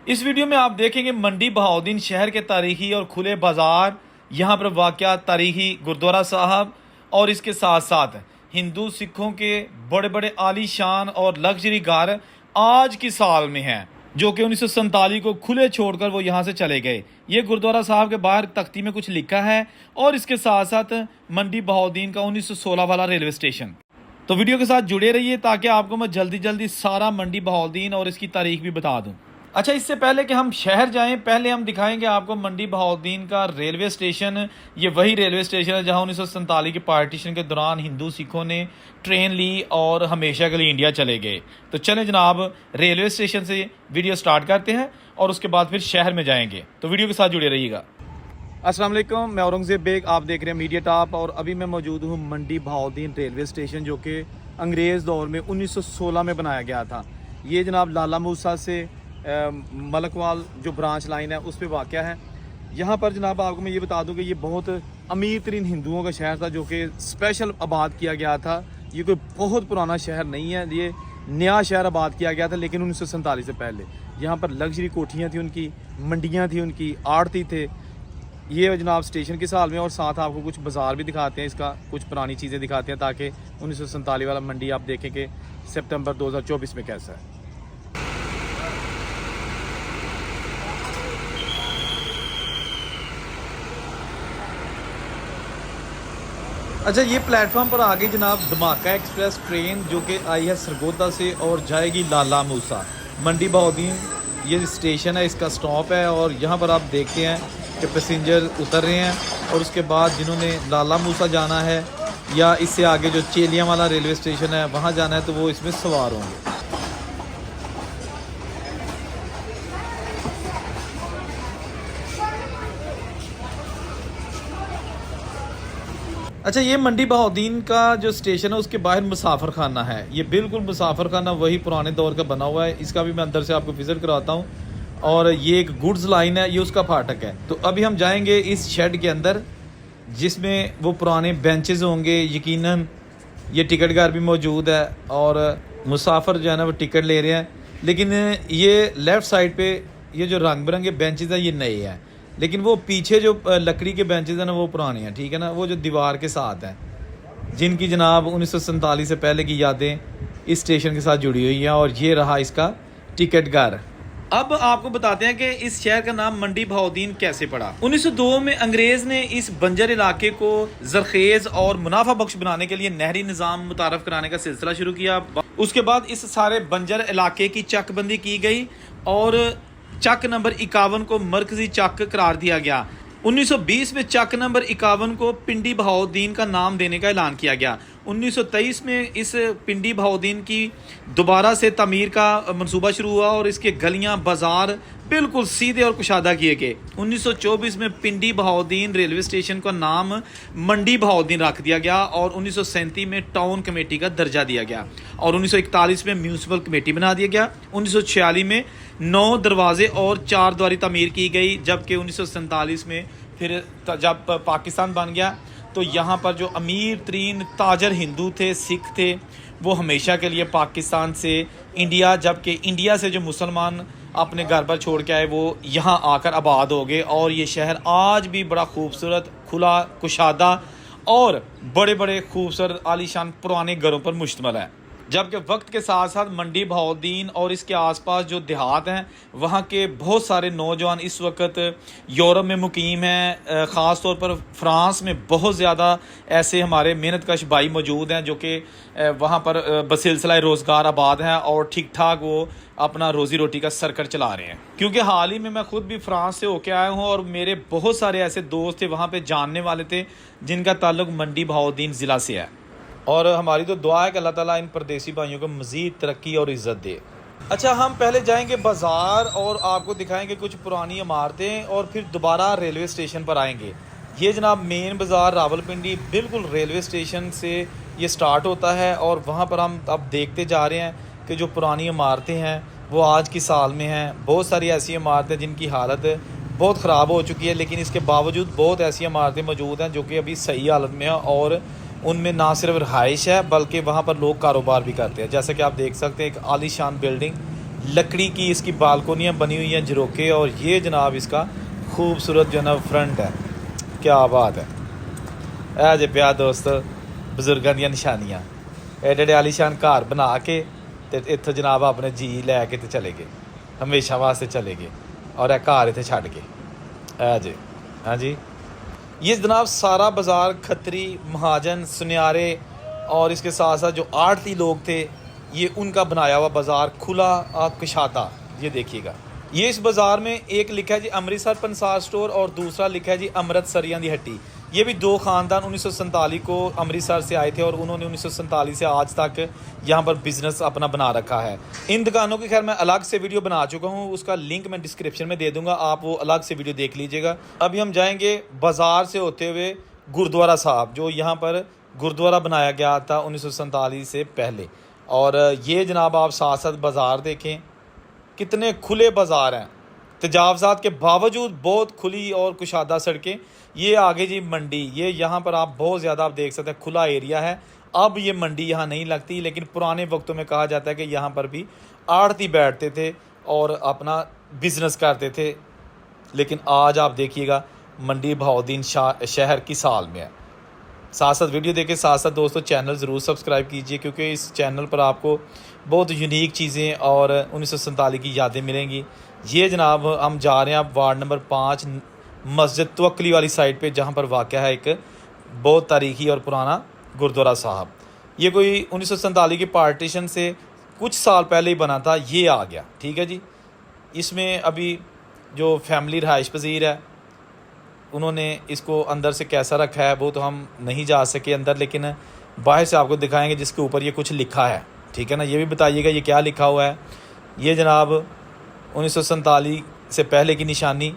इस वीडियो में आप देखेंगे मंडी बहाउद्दीन शहर के तारीखी और खुले बाजार, यहाँ पर वाक़या तारीखी गुरुद्वारा साहब और इसके साथ साथ हिंदू सिखों के बड़े बड़े आलीशान और लग्जरी घर आज की साल में हैं, जो कि 1947 को खुले छोड़कर वो यहाँ से चले गए। ये गुरुद्वारा साहब के बाहर तख्ती में कुछ लिखा है और इसके साथ साथ मंडी बहाउद्दीन का 1916 वाला रेलवे स्टेशन। तो वीडियो के साथ जुड़े रहिए ताकि आपको मैं जल्दी जल्दी सारा मंडी बहाउद्दीन और इसकी तारीख भी बता दूं। अच्छा, इससे पहले कि हम शहर जाएं, पहले हम दिखाएंगे आपको मंडी बहाउद्दीन का रेलवे स्टेशन। ये वही रेलवे स्टेशन है जहां 1947 के पार्टीशन के दौरान हिंदू सिखों ने ट्रेन ली और हमेशा के लिए इंडिया चले गए। तो चलें जनाब, रेलवे स्टेशन से वीडियो स्टार्ट करते हैं और उसके बाद फिर शहर में जाएंगे। तो वीडियो के साथ जुड़े रहिएगा। अस्सलाम वालेकुम, मैं औरंगज़ेब बेग, आप देख रहे हैं मीडिया टॉप और अभी मैं मौजूद हूँ मंडी बहाउद्दीन रेलवे स्टेशन, जो कि अंग्रेज़ दौर में 1916 में बनाया गया था। ये जनाब लाला मूसा से मलकवाल जो ब्रांच लाइन है उस पर वाक़या है। यहाँ पर जनाब आपको मैं ये बता दूँ कि ये बहुत अमीर तरीन हिंदुओं का शहर था, जो कि स्पेशल आबाद किया गया था। ये कोई बहुत पुराना शहर नहीं है, ये नया शहर आबाद किया गया था, लेकिन 1947 से पहले यहाँ पर लग्जरी कोठियाँ थी उनकी, मंडियाँ थी उनकी, आड़ती थे। ये जनाब स्टेशन किस हाल में, और साथ आपको कुछ बाज़ार भी दिखाते हैं, इसका कुछ पुरानी चीज़ें दिखाते हैं ताकि 1947 वाला मंडी आप देखें कि सितंबर 2024 में कैसा है। अच्छा, ये प्लेटफॉर्म पर आ गई जनाब धमाका एक्सप्रेस ट्रेन, जो कि आई है सरगोदा से और जाएगी लाला मूसा। मंडी बहाउद्दीन ये स्टेशन है, इसका स्टॉप है और यहाँ पर आप देखते हैं कि पैसेंजर उतर रहे हैं और उसके बाद जिन्होंने लाला मूसा जाना है या इससे आगे जो चेलियाँ वाला रेलवे स्टेशन है वहाँ जाना है तो वो इसमें सवार होंगे। अच्छा, ये मंडी बहाउद्दीन का जो स्टेशन है उसके बाहर मुसाफिर खाना है। ये बिल्कुल मुसाफिर खाना वही पुराने दौर का बना हुआ है। इसका भी मैं अंदर से आपको विजिट कराता हूँ। और ये एक गुड्स लाइन है, ये उसका फाटक है। तो अभी हम जाएंगे इस शेड के अंदर जिसमें वो पुराने बेंचेस होंगे। यकीनन ये टिकट घर भी मौजूद है और मुसाफिर जो है ना वो टिकट ले रहे हैं। लेकिन ये लेफ़्ट साइड पे ये जो रंग बिरंगे बेंचेस हैं ये नए हैं, लेकिन वो पीछे जो लकड़ी के बेंचेस हैं ना वो पुराने हैं, ठीक है ना। वो जो दीवार के साथ हैं, जिनकी जनाब 1947 से पहले की यादें इस स्टेशन के साथ जुड़ी हुई हैं। और ये रहा इसका टिकट घर। अब आपको बताते हैं कि इस शहर का नाम मंडी बहाउद्दीन कैसे पड़ा। 1902 में अंग्रेज ने इस बंजर इलाके को जरखेज और मुनाफा बख्श बनाने के लिए नहरी निज़ाम मुतारफ कराने का सिलसिला शुरू किया। उसके बाद इस सारे बंजर इलाके की चकबंदी की गई और चक नंबर 51 को मरकजी चक करार दिया गया। 1920 में चक नंबर 51 को पिंडी बहाउद्दीन का नाम देने का ऐलान किया गया। 1923 में इस पिंडी बहाउद्दीन की दोबारा से तमीर का मंसूबा शुरू हुआ और इसके गलियां बाजार बिल्कुल सीधे और कुशादा किए गए। 1924 में पिंडी बहाउद्दीन रेलवे स्टेशन का नाम मंडी बहाउद्दीन रख दिया गया और 1937 में टाउन कमेटी का दर्जा दिया गया और 1941 में म्यूनसिपल कमेटी बना दिया गया। 1946 में 9 दरवाजे और 4 द्वारी तमीर की गई, जबकि 1947 में फिर जब पाकिस्तान बन गया तो यहाँ पर जो अमीर तरीन ताजर हिंदू थे, सिख थे, वो हमेशा के लिए पाकिस्तान से इंडिया, जबकि इंडिया से जो मुसलमान अपने घर पर छोड़ के आए वो यहाँ आकर आबाद हो गए। और ये शहर आज भी बड़ा खूबसूरत, खुला, कुशादा और बड़े बड़े खूबसूरत आलीशान पुराने घरों पर मुश्तमिल है। जबकि वक्त के साथ साथ मंडी बहाउद्दीन और इसके आसपास जो देहात हैं वहाँ के बहुत सारे नौजवान इस वक्त यूरोप में मुकीम हैं। ख़ास तौर पर फ्रांस में बहुत ज़्यादा ऐसे हमारे मेहनतकश भाई मौजूद हैं जो कि वहाँ पर बसिलसिला रोज़गार आबाद हैं और ठीक ठाक वो अपना रोज़ी रोटी का सर्कल चला रहे हैं। क्योंकि हाल ही में मैं खुद भी फ्रांस से होके आया हूँ और मेरे बहुत सारे ऐसे दोस्त थे वहाँ पर, जानने वाले थे, जिनका ताल्लुक़ मंडी बहाउद्दीन ज़िला से है। और हमारी तो दुआ है कि अल्लाह ताला इन परदेसी भाइयों को मज़ीद तरक्की और इज़्ज़त दे। अच्छा, हम पहले जाएंगे बाज़ार और आपको दिखाएंगे कुछ पुरानी इमारतें और फिर दोबारा रेलवे स्टेशन पर आएंगे। ये जनाब मेन बाज़ार रावलपिंडी बिल्कुल रेलवे स्टेशन से ये स्टार्ट होता है और वहाँ पर हम अब देखते जा रहे हैं कि जो पुरानी इमारतें हैं वो आज की साल में हैं। बहुत सारी ऐसी इमारतें जिनकी हालत बहुत ख़राब हो चुकी है, लेकिन इसके बावजूद बहुत ऐसी इमारतें मौजूद हैं जो कि अभी सही हालत में हैं और उनमें ना सिर्फ रहाइश है बल्कि वहाँ पर लोग कारोबार भी करते हैं। जैसे कि आप देख सकते हैं एक आलीशान बिल्डिंग लकड़ी की इसकी बालकोनियाँ बनी हुई हैं, झरोके, और ये जनाब इसका खूबसूरत जो है ना फ्रंट है। क्या बात है। ऐ जे प्या दोस्त बजुर्गों दी निशानियाँ, एडे एडे आलीशान घर बना के ते इत्थों जनाब अपने जी लैके ते चले गए, हमेशा वास्ते चले गए, और ए घर इत्थे छड्ड के। ऐ जे हाँ जी, ये जनाब सारा बाज़ार खत्री, महाजन, सुनियारे और इसके साथ साथ जो आड़ती लोग थे, ये उनका बनाया हुआ बाज़ार खुला कशादा। ये देखिएगा, ये इस बाज़ार में एक लिखा है जी अमृतसर पंसार स्टोर और दूसरा लिखा है जी अमृतसरियां दी हट्टी। ये भी दो ख़ानदान 1947 को अमृतसर से आए थे और उन्होंने 1947 से आज तक यहाँ पर बिज़नेस अपना बना रखा है। इन दुकानों की खैर मैं अलग से वीडियो बना चुका हूँ, उसका लिंक मैं डिस्क्रिप्शन में दे दूँगा, आप वो अलग से वीडियो देख लीजिएगा। अभी हम जाएँगे बाज़ार से होते हुए गुरुद्वारा साहब, जो यहाँ पर गुरुद्वारा बनाया गया था 1947 से पहले। और ये जनाब आप साथ साथ बाज़ार देखें, कितने खुले बाज़ार हैं, तजावज़ात के बावजूद बहुत खुली और कुशादा सड़कें। ये आगे जी मंडी, ये यहाँ पर आप बहुत ज़्यादा आप देख सकते हैं खुला एरिया है। अब ये मंडी यहाँ नहीं लगती, लेकिन पुराने वक्तों में कहा जाता है कि यहाँ पर भी आड़ती बैठते थे और अपना बिज़नेस करते थे। लेकिन आज आप देखिएगा मंडी बहाउद्दीन शहर की साल में है। साथ साथ वीडियो देखे, साथ साथ दोस्तों चैनल ज़रूर सब्सक्राइब कीजिए, क्योंकि इस चैनल पर आपको बहुत यूनिक चीज़ें और 1947 की यादें मिलेंगी। ये जनाब हम जा रहे हैं अब वार्ड नंबर 5 मस्जिद तवक्कली वाली साइड पे, जहाँ पर वाक़या है एक बहुत तारीखी और पुराना गुरुद्वारा साहब। ये कोई 1947 के पार्टीशन से कुछ साल पहले ही बना था, ये आ गया। ठीक है जी, इसमें अभी जो फैमिली रहाइश पजीर है उन्होंने इसको अंदर से कैसा रखा है वो तो हम नहीं जा सके अंदर, लेकिन बाहर से आपको दिखाएंगे जिसके ऊपर ये कुछ लिखा है। ठीक है ना, ये भी बताइएगा ये क्या लिखा हुआ है। ये जनाब 1947 से पहले की निशानी,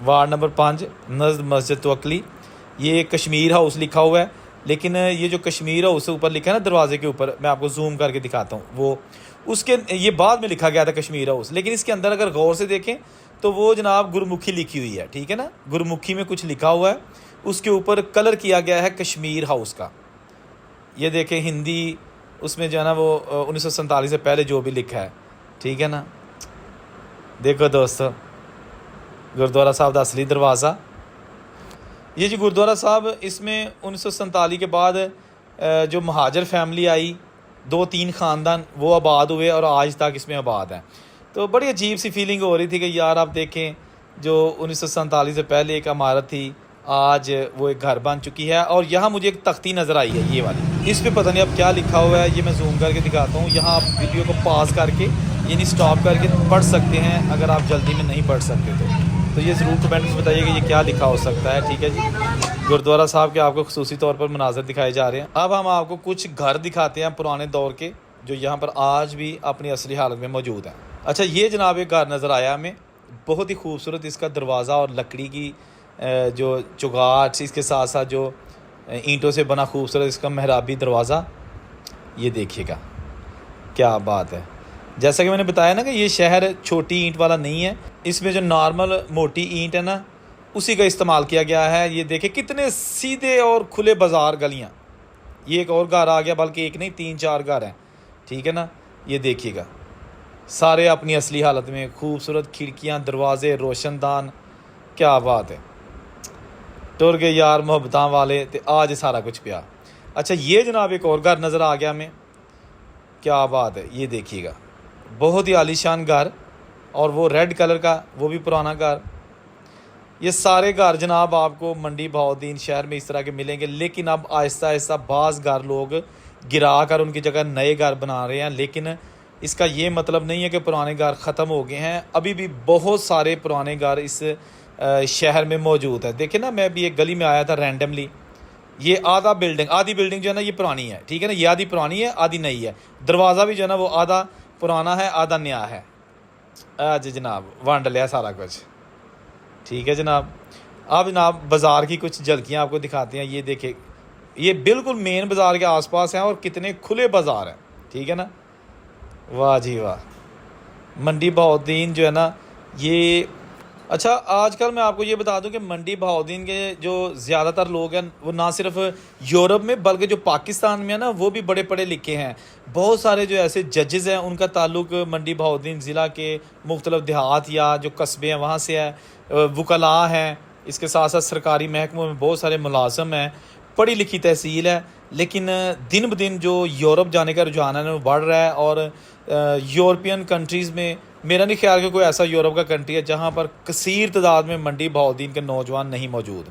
वार्ड नंबर 5 नज़द मस्जिद तवक्कली। ये कश्मीर हाउस लिखा हुआ है, लेकिन ये जो कश्मीर हाउस ऊपर लिखा है ना दरवाजे के ऊपर, मैं आपको जूम करके दिखाता हूँ, वो उसके ये बाद में लिखा गया था कश्मीर हाउस, लेकिन इसके अंदर अगर गौर से देखें तो वो जनाब गुरमुखी लिखी हुई है। ठीक है ना, गुरमुखी में कुछ लिखा हुआ है, उसके ऊपर कलर किया गया है कश्मीर हाउस का। ये देखें हिंदी उसमें जो है ना वो 1947 से पहले जो भी लिखा है। ठीक है ना, देखो दोस्तों गुरुद्वारा साहब का असली दरवाज़ा। ये जी गुरुद्वारा साहब, इसमें 1947 के बाद जो महाजर फैमिली आई, 2-3 ख़ानदान वो आबाद हुए और आज तक इसमें आबाद हैं। तो बड़ी अजीब सी फीलिंग हो रही थी कि यार आप देखें जो 1947 से पहले एक इमारत थी, आज वो एक घर बन चुकी है। और यहाँ मुझे एक तख्ती नज़र आई है, ये वाली, इस पर पता नहीं अब क्या लिखा हुआ है, ये मैं जूम करके दिखाता हूँ। यहाँ आप वीडियो को पॉज करके यानी स्टॉप करके पढ़ सकते हैं, अगर आप जल्दी में नहीं पढ़ सकते तो ये ज़रूर कमेंट में बताइए कि ये क्या लिखा हो सकता है। ठीक है जी, गुरुद्वारा साहब के आपको खुसूसी तौर पर मनाज़र दिखाए जा रहे हैं। अब हम आपको कुछ घर दिखाते हैं पुराने दौर के, जो यहाँ पर आज भी अपनी असली हालत में मौजूद हैं। अच्छा, ये जनाब एक घर नज़र आया हमें, बहुत ही खूबसूरत इसका दरवाज़ा और लकड़ी की जो चुगाट, इसके साथ साथ जो ईंटों से बना खूबसूरत इसका मेहराबी दरवाज़ा। ये देखिएगा क्या बात है। जैसा कि मैंने बताया ना कि ये शहर छोटी ईंट वाला नहीं है, इसमें जो नॉर्मल मोटी ईंट है ना उसी का इस्तेमाल किया गया है। ये देखिए कितने सीधे और खुले बाज़ार, गलियाँ। ये एक और घर आ गया, बल्कि एक नहीं 3-4 घर हैं। ठीक है ना, ये देखिएगा सारे अपनी असली हालत में, खूबसूरत खिड़कियाँ, दरवाजे, रोशनदान। क्या बात है, टुर गए यार मोहब्बतां वाले तो आज सारा कुछ पिया। अच्छा, ये जनाब एक और घर नज़र आ गया हमें, क्या बात है। ये देखिएगा बहुत ही आलीशान घर, और वो रेड कलर का, वो भी पुराना घर। ये सारे घर जनाब आपको मंडी बहाउद्दीन शहर में इस तरह के मिलेंगे, लेकिन अब आहिस्ता आहिस्ता बाज़ घर लोग गिरा कर उनकी जगह नए घर बना रहे हैं। लेकिन इसका ये मतलब नहीं है कि पुराने घर ख़त्म हो गए हैं, अभी भी बहुत सारे पुराने घर इस शहर में मौजूद है। देखिए ना, मैं अभी एक गली में आया था रैंडमली, ये आधी बिल्डिंग जो है ना ये पुरानी है। ठीक है ना, ये आधी पुरानी है आधी नई है। दरवाज़ा भी जो है ना वो आधा पुराना है आधा नया है। आज जनाब वंड लिया सारा कुछ। ठीक है जनाब, अब जनाब बाज़ार की कुछ झलकियाँ आपको दिखाते हैं। ये देखे, ये बिल्कुल मेन बाज़ार के आसपास हैं और कितने खुले बाज़ार हैं। ठीक है ना, वाह जी वाह। मंडी बहाउद्दीन जो है ना ये अच्छा, आजकल मैं आपको ये बता दूं कि मंडी बहाउद्दीन के जो ज़्यादातर लोग हैं वो ना सिर्फ यूरोप में बल्कि जो पाकिस्तान में है ना वो भी बड़े पढ़े लिखे हैं। बहुत सारे जो ऐसे जजेस हैं उनका ताल्लुक मंडी बहाउद्दीन ज़िला के मुख्तलिफ देहात या जो कस्बे हैं वहाँ से है। वकला हैं, इसके साथ साथ सरकारी महकमों में बहुत सारे मुलाजम हैं, पढ़ी लिखी तहसील है। लेकिन दिन ब दिन जो यूरोप जाने का रुझान है वो बढ़ रहा है। और यूरोपियन कंट्रीज़ में मेरा नहीं ख्याल कि कोई ऐसा यूरोप का कंट्री है जहाँ पर कसीर तादाद में मंडी बहाउद्दीन के नौजवान नहीं मौजूद।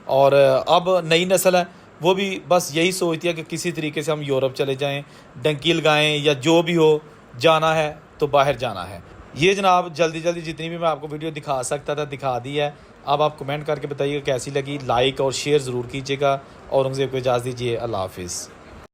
और अब नई नस्ल है वो भी बस यही सोचती है कि किसी तरीके से हम यूरोप चले जाएं, डंकी लगाएं या जो भी हो, जाना है तो बाहर जाना है। ये जनाब जल्दी जल्दी जितनी भी मैं आपको वीडियो दिखा सकता था दिखा दी है। अब आप कमेंट करके बताइएगा कैसी लगी, लाइक और शेयर ज़रूर कीजिएगा। औरंगज़ेब को इजाज़त दीजिए, अल्लाह हाफिज़।